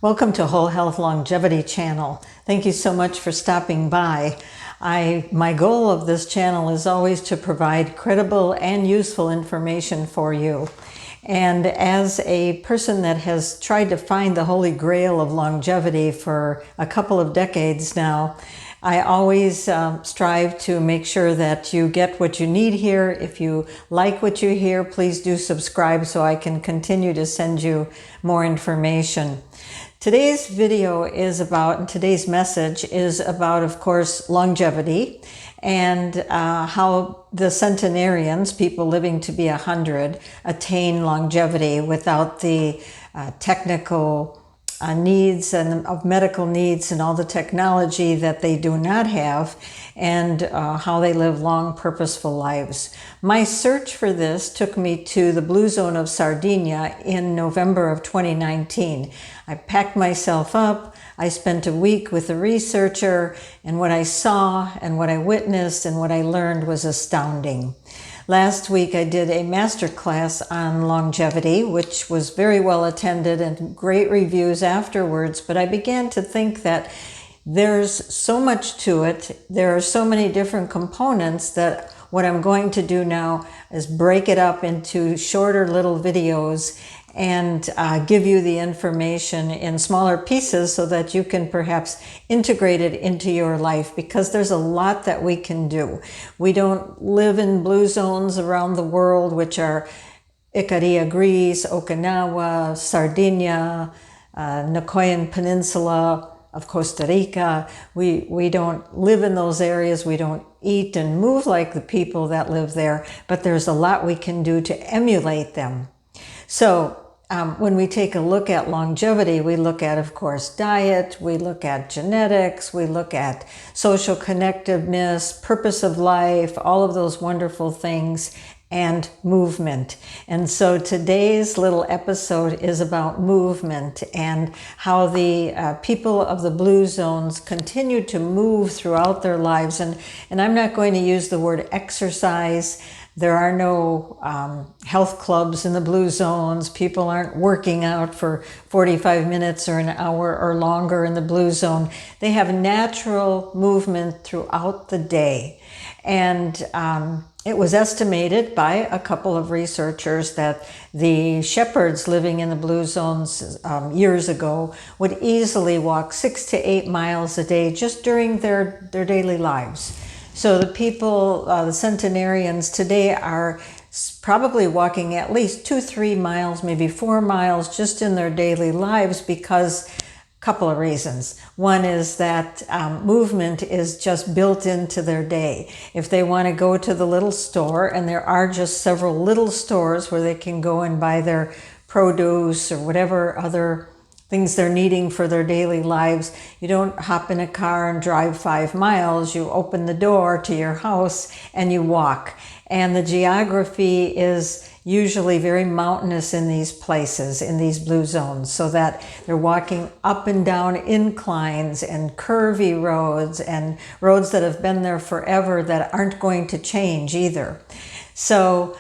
Welcome to Whole Health Longevity Channel. Thank you so much for stopping by. My goal of this channel is always to provide credible and useful information for you. And as a person that has tried to find the holy grail of longevity for a couple of decades now, I always strive to make sure that you get what you need here. If you like what you hear, please do subscribe so I can continue to send you more information. Today's video is about, and today's message is about, of course, longevity and how the centenarians, people living to be 100, attain longevity without the technical needs and of medical needs and all the technology that they do not have, and how they live long, purposeful lives. My search for this took me to the Blue Zone of Sardinia in November of 2019. I packed myself up. I spent a week with a researcher, and what I saw and what I witnessed and what I learned was astounding. Last week I did a master class on longevity, which was very well attended and great reviews afterwards, but I began to think that there's so much to it. There are so many different components that what I'm going to do now is break it up into shorter little videos and give you the information in smaller pieces so that you can perhaps integrate it into your life, because there's a lot that we can do. We don't live in blue zones around the world, which are Icaria, Greece, Okinawa, Sardinia, Nicoyan Peninsula of Costa Rica. We don't live in those areas. We don't eat and move like the people that live there, but there's a lot we can do to emulate them. So when we take a look at longevity, we look at, of course, diet, we look at genetics, we look at social connectiveness, purpose of life, all of those wonderful things, and movement. And so today's little episode is about movement and how the people of the blue zones continue to move throughout their lives. And I'm not going to use the word exercise. There are no health clubs in the blue zones. People aren't working out for 45 minutes or an hour or longer in the blue zone. They have natural movement throughout the day. And it was estimated by a couple of researchers that the shepherds living in the blue zones years ago would easily walk 6 to 8 miles a day just during their daily lives. So the people, the centenarians today, are probably walking at least 2-3 miles, maybe 4 miles just in their daily lives, because a couple of reasons. One is that movement is just built into their day. If they want to go to the little store, and there are just several little stores where they can go and buy their produce or whatever other things they're needing for their daily lives, you don't hop in a car and drive 5 miles. You open the door to your house and you walk. And the geography is usually very mountainous in these places, in these blue zones, so that they're walking up and down inclines and curvy roads and roads that have been there forever that aren't going to change either. So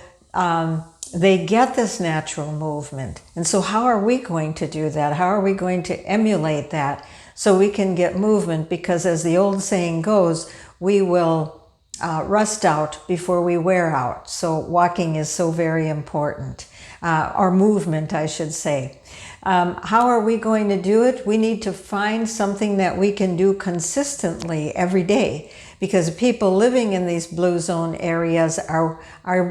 they get this natural movement. And so how are we going to do that? How are we going to emulate that so we can get movement? Because as the old saying goes, we will rust out before we wear out. So walking is so very important, or movement, I should say. How are we going to do it? We need to find something that we can do consistently every day, because people living in these blue zone areas are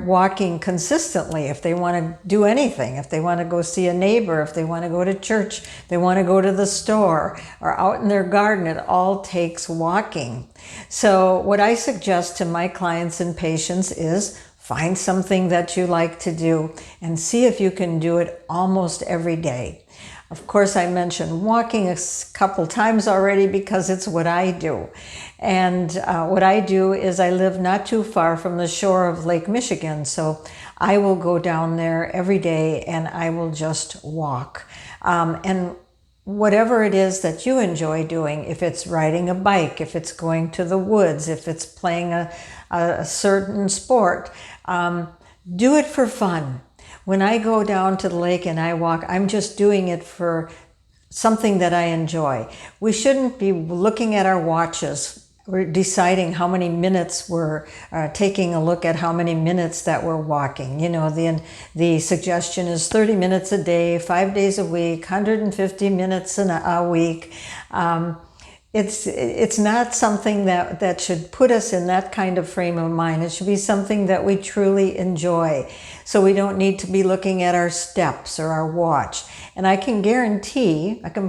walking consistently. If they want to do anything, if they want to go see a neighbor, if they want to go to church, if they want to go to the store or out in their garden, it all takes walking. So what I suggest to my clients and patients is find something that you like to do and see if you can do it almost every day. Of course, I mentioned walking a couple times already because it's what I do. And what I do is I live not too far from the shore of Lake Michigan. So I will go down there every day and I will just walk. And whatever it is that you enjoy doing, if it's riding a bike, if it's going to the woods, if it's playing a certain sport, do it for fun. When I go down to the lake and I walk, I'm just doing it for something that I enjoy. We shouldn't be looking at our watches. We're deciding how many minutes we're taking a look at how many minutes that we're walking. You know, the suggestion is 30 minutes a day, 5 days a week, 150 minutes a week. It's not something that should put us in that kind of frame of mind. It should be something that we truly enjoy. So we don't need to be looking at our steps or our watch. And I can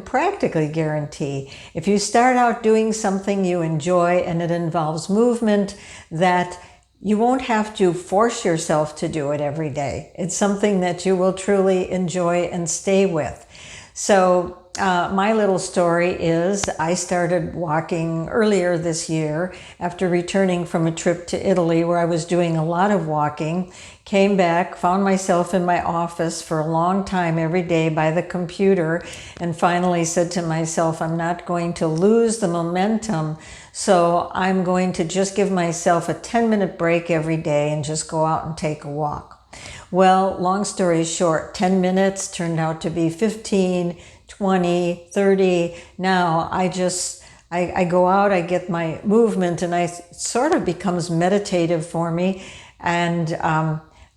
practically guarantee, if you start out doing something you enjoy and it involves movement, that you won't have to force yourself to do it every day. It's something that you will truly enjoy and stay with. So my little story is I started walking earlier this year after returning from a trip to Italy where I was doing a lot of walking, came back, found myself in my office for a long time every day by the computer, and finally said to myself, I'm not going to lose the momentum, so I'm going to just give myself a 10-minute break every day and just go out and take a walk. Well, long story short, 10 minutes turned out to be 15, 20, 30. Now I go out, I get my movement, and it sort of becomes meditative for me. And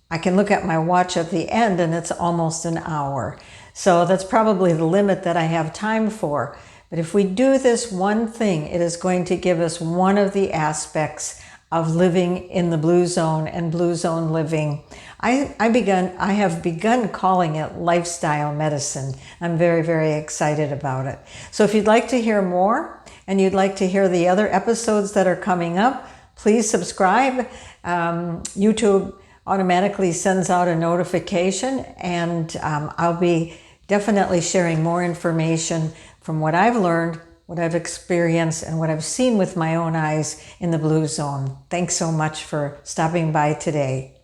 I can look at my watch at the end and it's almost an hour. So that's probably the limit that I have time for. But if we do this one thing, it is going to give us one of the aspects of living in the blue zone and blue zone living. I have begun calling it lifestyle medicine. I'm very, very excited about it. So if you'd like to hear more and you'd like to hear the other episodes that are coming up, please subscribe. YouTube automatically sends out a notification, and I'll be definitely sharing more information from what I've learned, what I've experienced, and what I've seen with my own eyes in the blue zone. Thanks so much for stopping by today.